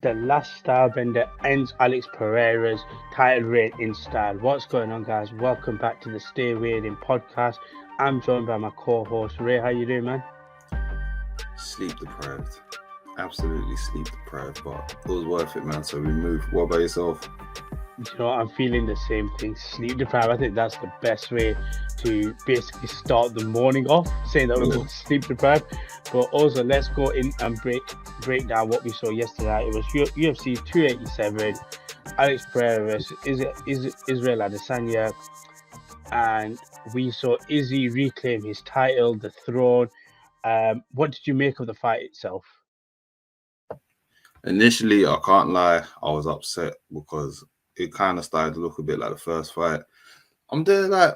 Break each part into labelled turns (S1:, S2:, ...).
S1: The last style bender ends Alex Pereira's title reign in style. What's going on, guys? Welcome back to the Stay Waiting Podcast. I'm joined by my co-host Ray. How you doing, man?
S2: Sleep deprived. Absolutely sleep deprived, but it was worth it, man. So we moved. What about yourself?
S1: You know, I'm feeling the same thing. Sleep deprived. I think that's the best way to basically start the morning off, saying that we're both sleep deprived. But also, let's go in and break down what we saw yesterday. It was UFC 287, Alex Pereira versus Israel Adesanya, and we saw Izzy reclaim his title, the throne. What did you make of the fight itself?
S2: Initially, I can't lie, I was upset because it kind of started to look a bit like the first fight. I'm there like,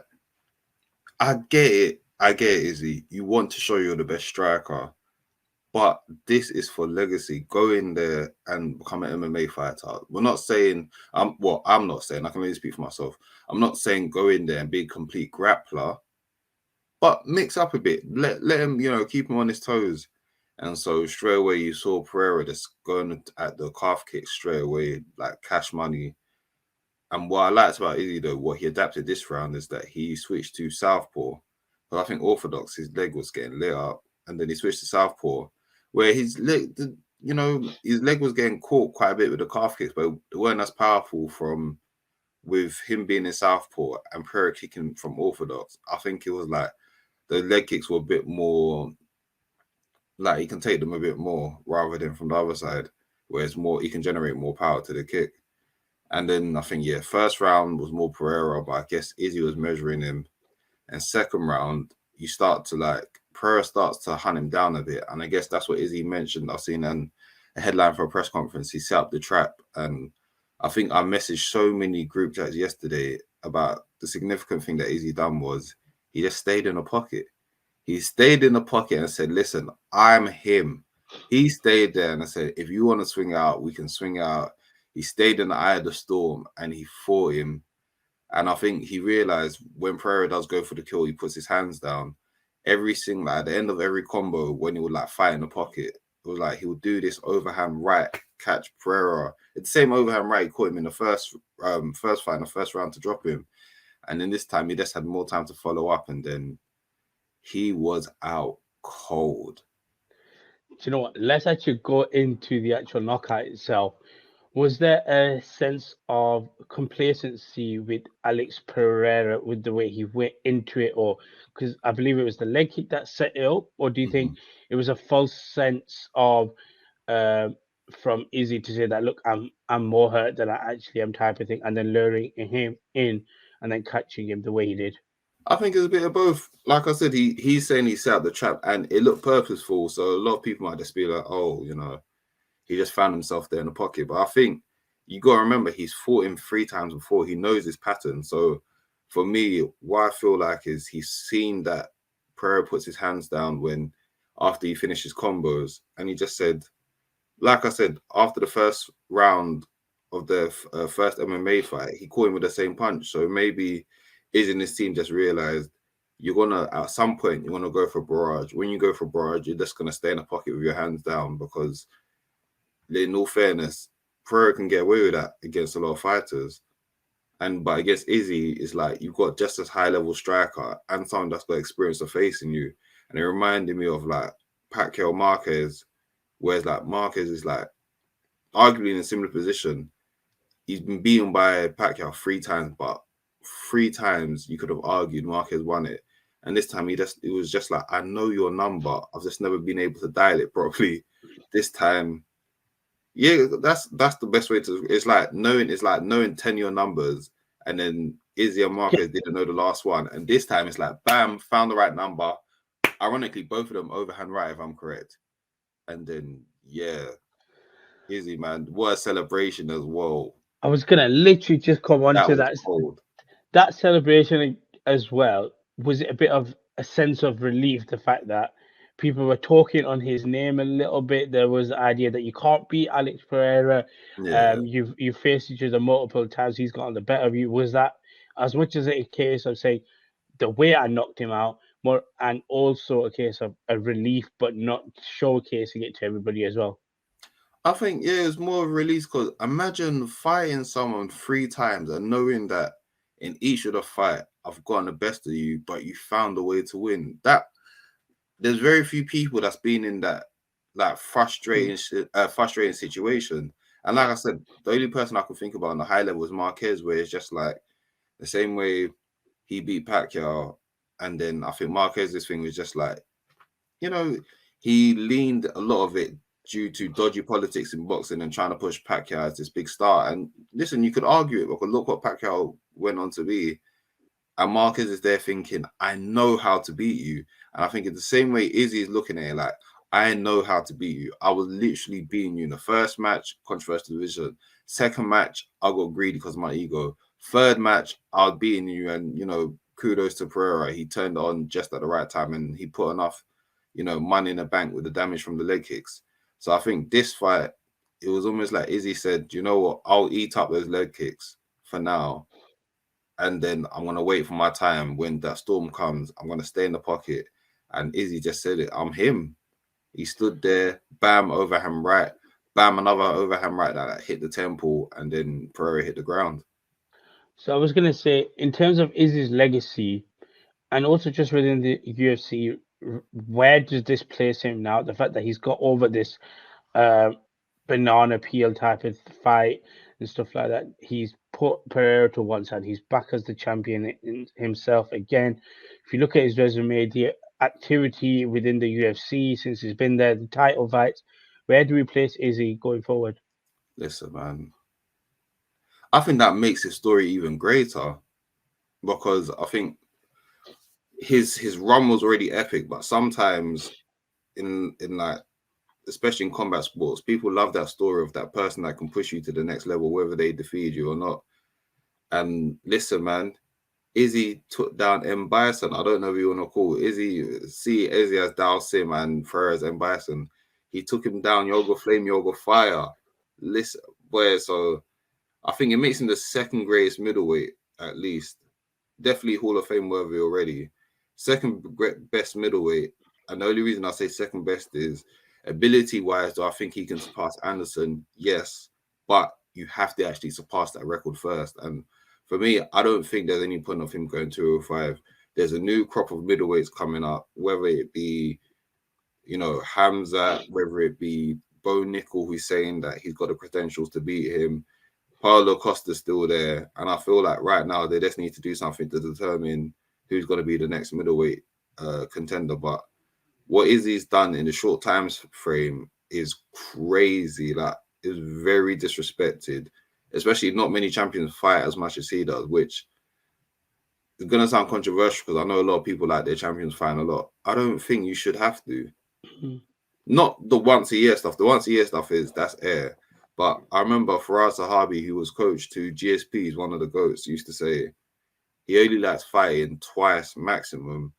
S2: I get it, Izzy. You want to show you're the best striker, but this is for legacy. Go in there and become an MMA fighter. We're not saying, I'm not saying, I can only speak for myself. I'm not saying go in there and be a complete grappler, but mix up a bit. Let him, keep him on his toes. And so straight away you saw Pereira just going at the calf kick straight away, like cash money. And what I liked about Izzy though, what he adapted this round is that he switched to southpaw. But I think orthodox, his leg was getting lit up, and then he switched to southpaw, where his leg, his leg was getting caught quite a bit with the calf kicks, but it weren't as powerful with him being in southpaw and Pereira kicking from orthodox. I think it was like the leg kicks were a bit more. Like he can take them a bit more rather than from the other side, where it's more, he can generate more power to the kick. And then I think, first round was more Pereira, but I guess Izzy was measuring him. And second round, Pereira starts to hunt him down a bit. And I guess that's what Izzy mentioned. I've seen a headline for a press conference. He set up the trap. And I think I messaged so many group chats yesterday about the significant thing that Izzy done was he just stayed in a pocket. He stayed in the pocket and said, listen, I'm him. He stayed there and I said, if you want to swing out, we can swing out. He stayed in the eye of the storm and he fought him. And I think he realized when Pereira does go for the kill, he puts his hands down. At the end of every combo, when he would like fight in the pocket, it was like he would do this overhand right, catch Pereira. It's the same overhand right he caught him in the first fight, in the first round to drop him. And then this time he just had more time to follow up, and then he was out cold.
S1: Do you know what? Let's actually go into the actual knockout itself. Was there a sense of complacency with Alex Pereira with the way he went into it, or because I believe it was the leg kick that set it up, or do you think it was a false sense of uh, from Izzy to say that look, I'm more hurt than I actually am type of thing, and then luring him in and then catching him the way he did?
S2: I think it's a bit of both. Like I said, he's saying he set up the trap and it looked purposeful. So a lot of people might just be like, oh, he just found himself there in the pocket. But I think you got to remember he's fought him 3 times before. He knows his pattern. So for me, what I feel like is he's seen that Pereira puts his hands down after he finishes combos. And he just said, like I said, after the first round of the first MMA fight, he caught him with the same punch. So maybe Izzy and his team just realized at some point, you're going to go for barrage. When you go for barrage, you're just going to stay in the pocket with your hands down because, in all fairness, Pereira can get away with that against a lot of fighters. But against Izzy, it's like you've got just as high level striker and someone that's got experience of facing you. And it reminded me of like Pacquiao Marquez, whereas like Marquez is like arguably in a similar position. He's been beaten by Pacquiao 3 times, but 3 times you could have argued Marquez won it. And this time it was just like, I know your number. I've just never been able to dial it properly. This time, that's the best way to. It's like knowing 10 your numbers, and then Izzy and Marquez didn't know the last one. And this time it's like, bam, found the right number. Ironically, both of them overhand right, if I'm correct. And then Izzy, man, what a celebration as well.
S1: I was gonna literally just come on to that.
S2: Cold.
S1: That celebration as well. Was it a bit of a sense of relief, the fact that people were talking on his name a little bit? There was the idea that you can't beat Alex Pereira. You've faced each other multiple times. He's gotten the better of you. Was that as much as a case of saying the way I knocked him out, more, and also a case of a relief, but not showcasing it to everybody as well?
S2: I think yeah, it was more of a release because imagine fighting someone 3 times and knowing that in each of the fight I've gotten the best of you, but you found a way to win. That there's very few people that's been in that like
S1: Mm.
S2: frustrating situation. And like I said, the only person I could think about on the high level is Marquez, where it's just like the same way he beat Pacquiao, and then I think Marquez's thing was just like, you know, he leaned a lot of it due to dodgy politics in boxing and trying to push Pacquiao as this big star. And listen, you could argue it because look what Pacquiao went on to be. And Marquez is there thinking, I know how to beat you. And I think it's the same way Izzy is looking at it, like, I know how to beat you. I was literally beating you in the first match, controversial division. Second match, I got greedy because of my ego. Third match, I was beating you. And, kudos to Pereira. He turned on just at the right time and he put enough, money in the bank with the damage from the leg kicks. So I think this fight, it was almost like Izzy said, you know what, I'll eat up those leg kicks for now, and then I'm gonna wait for my time. When that storm comes, I'm gonna stay in the pocket. And Izzy just said it. I'm him. He stood there, bam, overhand right, bam, another overhand right that hit the temple, and then Pereira hit the ground.
S1: So I was gonna say, in terms of Izzy's legacy, and also just within the UFC, where does this place him now? The fact that he's got over this uh, banana peel type of fight and stuff like that. He's put Pereira to one side. He's back as the champion himself again. If you look at his resume, the activity within the UFC since he's been there, the title fights, where do we place Izzy going forward?
S2: Listen, man, I think that makes his story even greater because I think his run was already epic, but sometimes in like especially in combat sports, people love that story of that person that can push you to the next level, whether they defeat you or not. And listen, man, Izzy took down M. Bison. I don't know if you want to call Izzy as Dao Sim and Ferrer as M. Bison. He took him down, Yoga Flame, Yoga Fire. Listen, boy, so I think it makes him the second greatest middleweight, at least. Definitely Hall of Fame worthy already. Second best middleweight. And the only reason I say second best is ability wise, do I think he can surpass Anderson? Yes. But you have to actually surpass that record first. And for me, I don't think there's any point of him going 205. There's a new crop of middleweights coming up, whether it be, Hamza, whether it be Bo Nickel, who's saying that he's got the credentials to beat him. Paulo Costa's still there. And I feel like right now they just need to do something to determine who's going to be the next middleweight contender. But what Izzy's done in the short time frame is crazy. Like, is very disrespected. Especially not many champions fight as much as he does, which is going to sound controversial because I know a lot of people like their champions fighting a lot. I don't think you should have to.
S1: Mhm.
S2: Not the once a year stuff. The once a year stuff that's air. But I remember Faraz Sahabi, who was coach to GSP, is one of the goats, used to say he only likes fighting twice maximum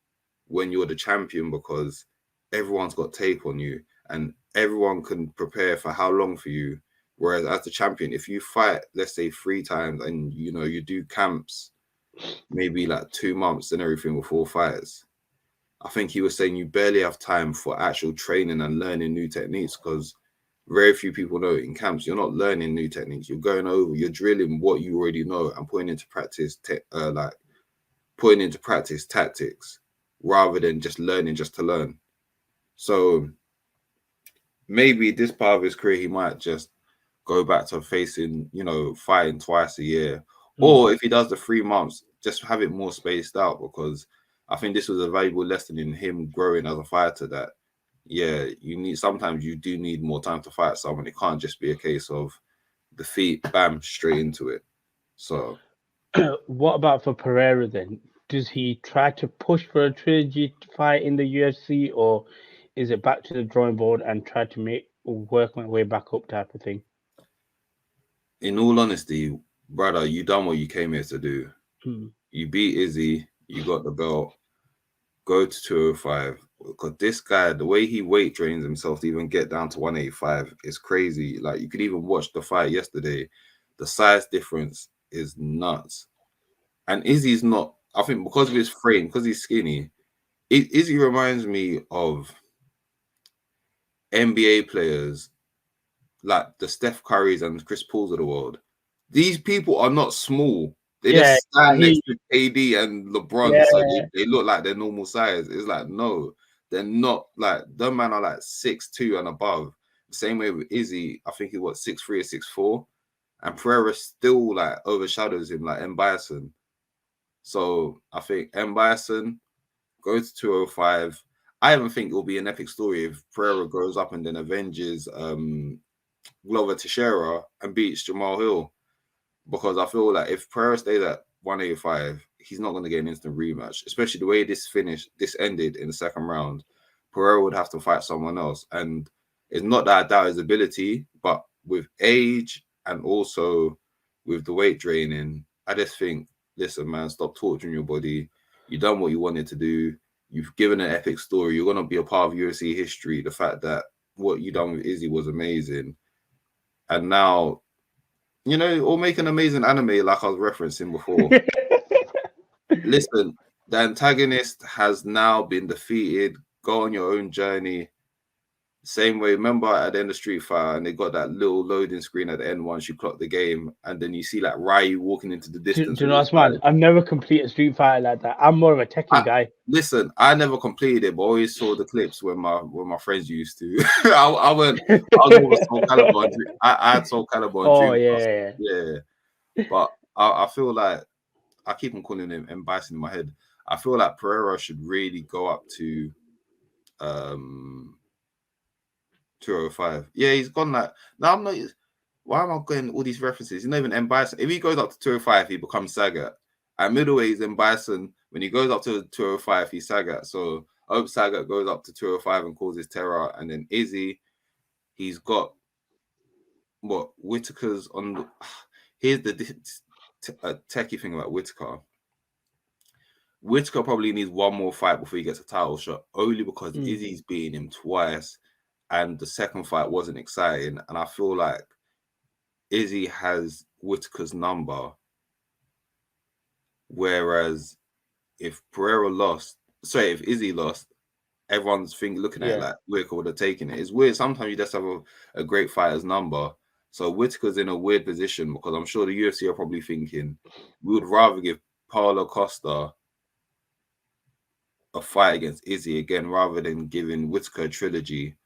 S2: when you're the champion because everyone's got tape on you and everyone can prepare for how long for you. Whereas as the champion, if you fight, let's say 3 times and you do camps, maybe like 2 months and everything before fights, I think he was saying you barely have time for actual training and learning new techniques because very few people know in camps you're not learning new techniques. You're going over, you're drilling what you already know and putting into practice, tactics rather than just learning just to learn. So maybe this part of his career he might just go back to facing, fighting twice a year,
S1: Mm.
S2: or if he does the 3 months, just have it more spaced out because I think this was a valuable lesson in him growing as a fighter that yeah, sometimes you do need more time to fight someone. It can't just be a case of defeat, bam, straight into it. So
S1: What about for Pereira then? Does he try to push for a trilogy fight in the UFC, or is it back to the drawing board and try to make work my way back up type of thing?
S2: in all honesty, brother, you done what you came here to do.
S1: Mm.
S2: You beat Izzy, you got the belt, go to 205. Because this guy, the way he weight trains himself to even get down to 185 is crazy. Like you could even watch the fight yesterday. The size difference is nuts. And Izzy's not, I think because of his frame, because he's skinny, Izzy reminds me of NBA players like the Steph Currys and Chris Pauls of the world. These people are not small. They
S1: Yeah,
S2: just stand next to KD and LeBron,
S1: yeah.
S2: so they look like they're normal size. It's like, no, they're not. Like, them man are like 6'2" and above. The same way with Izzy, I think he was 6'3" or 6'4", and Pereira still like overshadows him, like M. Bison. So I think M. Bison goes to 205. I even think it will be an epic story if Pereira goes up and then avenges Glover Teixeira and beats Jamal Hill. Because I feel like if Pereira stays at 185, he's not going to get an instant rematch, especially the way this ended in the second round. Pereira would have to fight someone else. And it's not that I doubt his ability, but with age and also with the weight draining, I just think, listen, man, stop torturing your body. You've done what you wanted to do. You've given an epic story. You're going to be a part of UFC history. The fact that what you done with Izzy was amazing. And now, you know, or make an amazing anime like I was referencing before. Listen, the antagonist has now been defeated. Go on your own journey. Same way, remember at the end of Street Fighter, and they got that little loading screen at the end once you clock the game, and then you see like Ryu walking into the
S1: Do
S2: distance
S1: you
S2: with
S1: know
S2: his
S1: what's mad?
S2: eyes.
S1: I've never completed Street Fighter like that. I'm more of a Tekken guy.
S2: Listen, I never completed it, but I always saw the clips when my friends used to. I was more of a Soul Calibur. I had Soul Calibur and
S1: Oh
S2: Dreamcast.
S1: yeah.
S2: But I feel like I keep on calling him M. Bison in my head. I feel like Pereira should really go up to 205. Yeah, he's gone like. No, I'm not. Why am I getting all these references? He's not even M. Bison. If he goes up to 205, he becomes Sagat. At middleweight, he's M. Bison. When he goes up to 205, he's Sagat. So I hope Sagat goes up to 205 and causes terror. And then Izzy, he's got what Whitaker's on. Here's the techie thing about Whitaker. Whitaker probably needs one more fight before he gets a title shot, only because Izzy's beating him twice, and the second fight wasn't exciting. And I feel like Izzy has Whitaker's number, whereas if Izzy lost, everyone's looking at it like Whitaker would have taken it. It's weird. Sometimes you just have a great fighter's number. So Whitaker's in a weird position because I'm sure the UFC are probably thinking we would rather give Paulo Costa a fight against Izzy again rather than giving Whitaker a trilogy.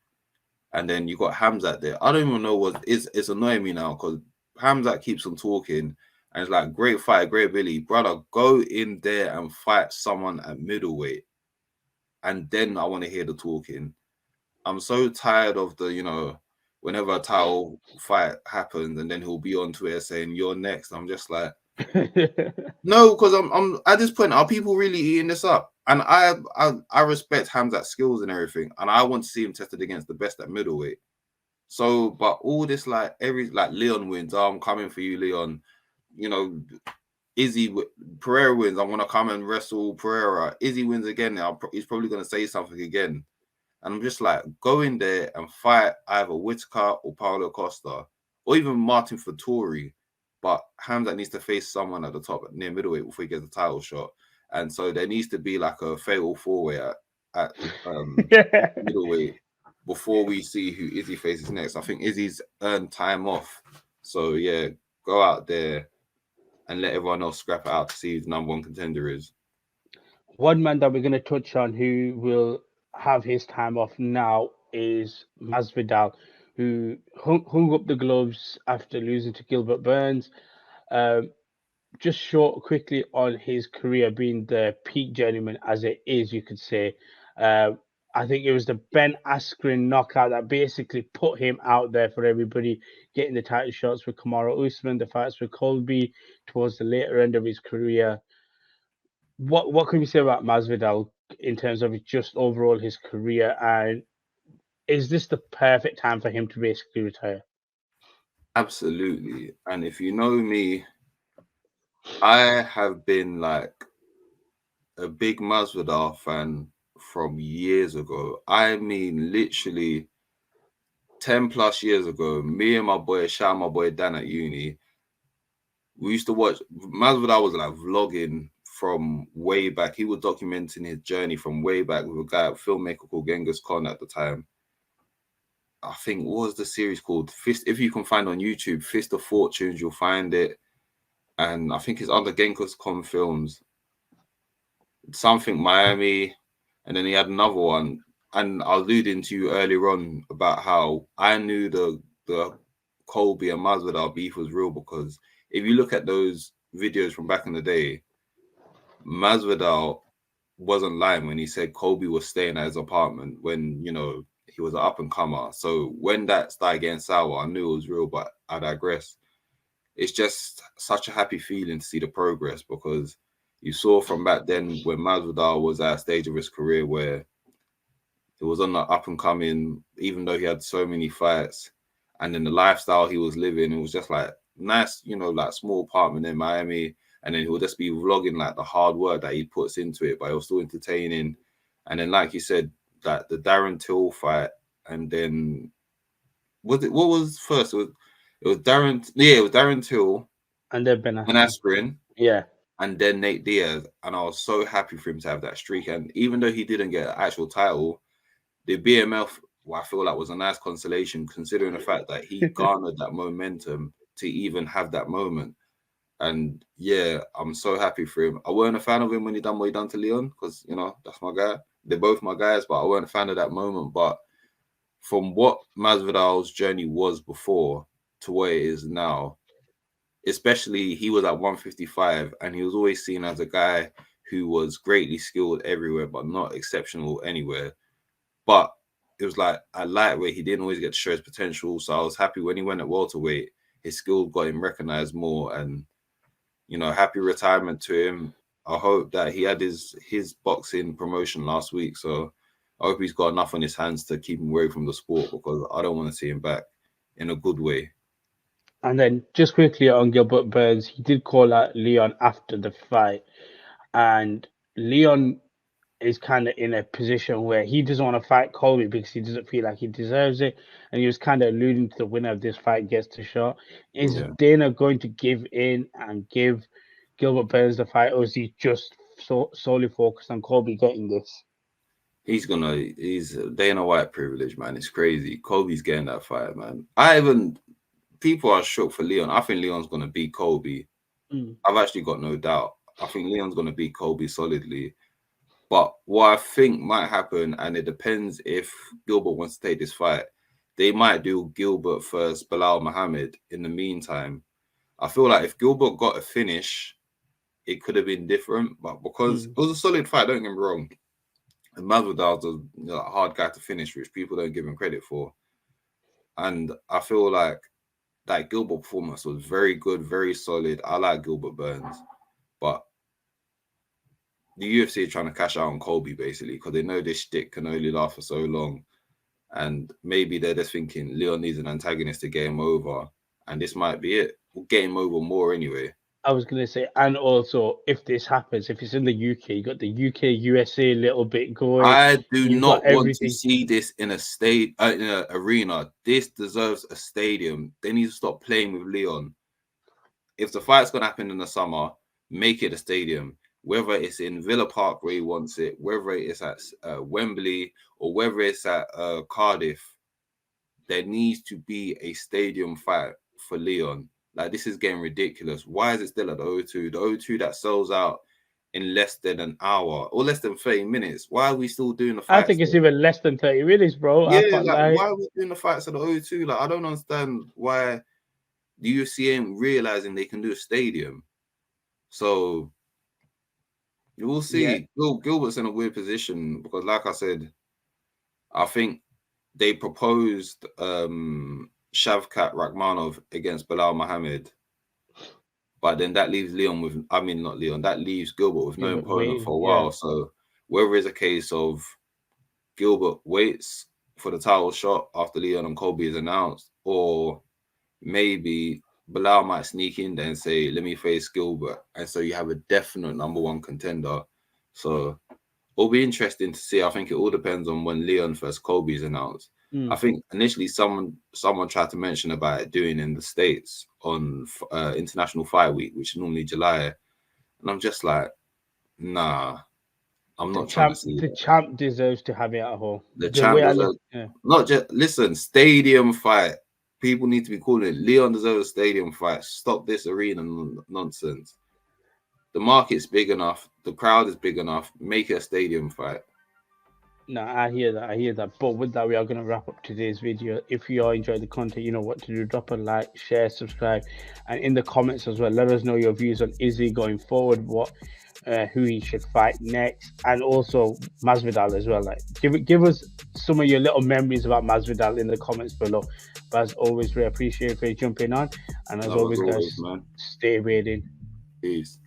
S2: And then you got Hamzat there. I don't even know it's annoying me now because Hamzat keeps on talking and it's like, great fight, great ability. Brother, go in there and fight someone at middleweight. And then I want to hear the talking. I'm so tired of whenever a title fight happens and then he'll be on Twitter saying, you're next. I'm just like, no, because I'm at this point, are people really eating this up? And I respect Hamzat's skills and everything, and I want to see him tested against the best at middleweight. So, but all this like Leon wins, I'm coming for you, Leon. You know, Izzy Pereira wins, I want to come and wrestle Pereira. Izzy wins again, he's probably going to say something again, and I'm just like, go in there and fight either Whitaker or Paulo Costa or even Martin Vettori. But Hamzat needs to face someone at the top near middleweight before he gets a title shot. And so there needs to be like a fatal four-way at middleweight before we see who Izzy faces next. I think Izzy's earned time off. So, yeah, go out there and let everyone else scrap it out to see who the number one contender is.
S1: One man that we're going to touch on who will have his time off now is Masvidal, who hung up the gloves after losing to Gilbert Burns. Just short quickly on his career being the peak journeyman as it is, you could say. I think it was the Ben Askren knockout that basically put him out there for everybody, getting the title shots with Kamaru Usman, the fights with Colby towards the later end of his career. What can you say about Masvidal in terms of just overall his career, and is this the perfect time for him to basically retire?
S2: Absolutely. And if you know me, I have been like a big Masvidal fan from years ago. I mean, literally 10 plus years ago, me and my boy, shout out my boy Dan at uni, we used to watch. Masvidal was like vlogging from way back. He was documenting his journey from way back with a guy, a filmmaker called Genghis Khan at the time. I think, what was the series called? Fist. If you can find on YouTube, Fist of Fortunes, you'll find it. And I think it's under Genghis.com Films. Something Miami, and then he had another one. And I alluded to you earlier on about how I knew the Colby and Masvidal beef was real, because if you look at those videos from back in the day, Masvidal wasn't lying when he said Colby was staying at his apartment when, you know, he was an up and comer. So when that started getting sour, I knew it was real, but I digress. It's just such a happy feeling to see the progress, because you saw from back then when Masvidal was at a stage of his career where he was on the up and coming, even though he had so many fights, and then the lifestyle he was living, it was just like nice, you know, like small apartment in Miami. And then he would just be vlogging like the hard work that he puts into it, but it was still entertaining. And then, like you said, that the Darren Till fight, and then what was first? It was Darren Till
S1: And then Ben
S2: and
S1: Askren.
S2: Askren,
S1: Yeah.
S2: and then Nate Diaz. And I was so happy for him to have that streak. And even though he didn't get an actual title, the BMF, well, I feel like was a nice consolation, considering the fact that he garnered that momentum to even have that moment. And yeah, I'm so happy for him. I weren't a fan of him when he done what he done to Leon, because, you know, that's my guy. They're both my guys, but I weren't a fan of that moment. But from what Masvidal's journey was before to where it is now, especially he was at 155, and he was always seen as a guy who was greatly skilled everywhere, but not exceptional anywhere. But it was like at lightweight, he didn't always get to show his potential. So I was happy when he went at welterweight, his skill got him recognized more. And, you know, happy retirement to him. I hope that he had his boxing promotion last week. So I hope he's got enough on his hands to keep him away from the sport, because I don't want to see him back in a good way.
S1: And then just quickly on Gilbert Burns, he did call out Leon after the fight, and Leon is kind of in a position where he doesn't want to fight Colby because he doesn't feel like he deserves it, and he was kind of alluding to the winner of this fight gets the shot. Is
S2: Yeah.
S1: Dana going to give in and give Gilbert Burns the fight, or is he just solely focused on Colby getting this?
S2: He's Dana White privilege, man. It's crazy. Colby's getting that fight, man. People are shook for Leon. I think Leon's gonna beat Colby. I've actually got no doubt. I think Leon's gonna beat Colby solidly. But what I think might happen, and it depends if Gilbert wants to take this fight, they might do Gilbert first, Bilal Muhammad in the meantime. I feel like if Gilbert got a finish, it could have been different. But because it was a solid fight, don't get me wrong. And Masvidal's a hard guy to finish, which people don't give him credit for. And I feel like that Gilbert performance was very good, very solid. I like Gilbert Burns, but the UFC are trying to cash out on Colby basically, because they know this shtick can only last for so long. And maybe they're just thinking Leon needs an antagonist to get him over, and this might be it. We'll get him over more anyway.
S1: I was gonna say, and also if this happens, if it's in the UK, you got the UK USA a little bit going.
S2: I do
S1: You've
S2: not
S1: got
S2: want to
S1: everything.
S2: see this in in an arena. This deserves a stadium. They need to stop playing with Leon. If the fight's gonna happen in the summer, make it a stadium. Whether it's in Villa Park where he wants it, whether it's at Wembley, or whether it's at Cardiff, there needs to be a stadium fight for Leon. Like, this is getting ridiculous. Why is it still at the O2? The O2 that sells out in less than an hour or less than 30 minutes. Why are we still doing the
S1: I
S2: fights?
S1: think it's even less than 30 minutes, bro. I
S2: Yeah,
S1: can't
S2: like,
S1: lie.
S2: why are we doing the fights at the O2? Like, I don't understand why the UFC ain't realizing they can do a stadium. So we'll see.
S1: Yeah.
S2: Gilbert's in a weird position because, like I said, I think they proposed Shavkat Rakhmonov against Bilal Muhammad, but then that leaves that leaves Gilbert with no opponent for a while.
S1: Yeah.
S2: So whether it's a case of Gilbert waits for the title shot after Leon and Colby is announced, or maybe Bilal might sneak in there and say, let me face Gilbert. And so you have a definite number one contender. So it'll be interesting to see. I think it all depends on when Leon versus Colby is announced. I think initially someone tried to mention about it doing in the States on International Fight Week, which is normally July. And I'm just like, nah, I'm not trying to see
S1: The
S2: that.
S1: champ deserves to have it at home.
S2: The
S1: The way
S2: champ
S1: I
S2: deserves
S1: look, yeah.
S2: not just listen, stadium fight. People need to be calling it Leon deserves a stadium fight. Stop this arena nonsense. The market's big enough, the crowd is big enough, make it a stadium fight.
S1: No, I hear that. But with that, we are going to wrap up today's video. If you all enjoyed the content, you know what to do. Drop a like, share, subscribe, and in the comments as well, let us know your views on Izzy going forward, who he should fight next, and also Masvidal as well. Like, give us some of your little memories about Masvidal in the comments below. But as always, we appreciate you jumping on, and as always, guys,
S2: man.
S1: stay waiting.
S2: Peace.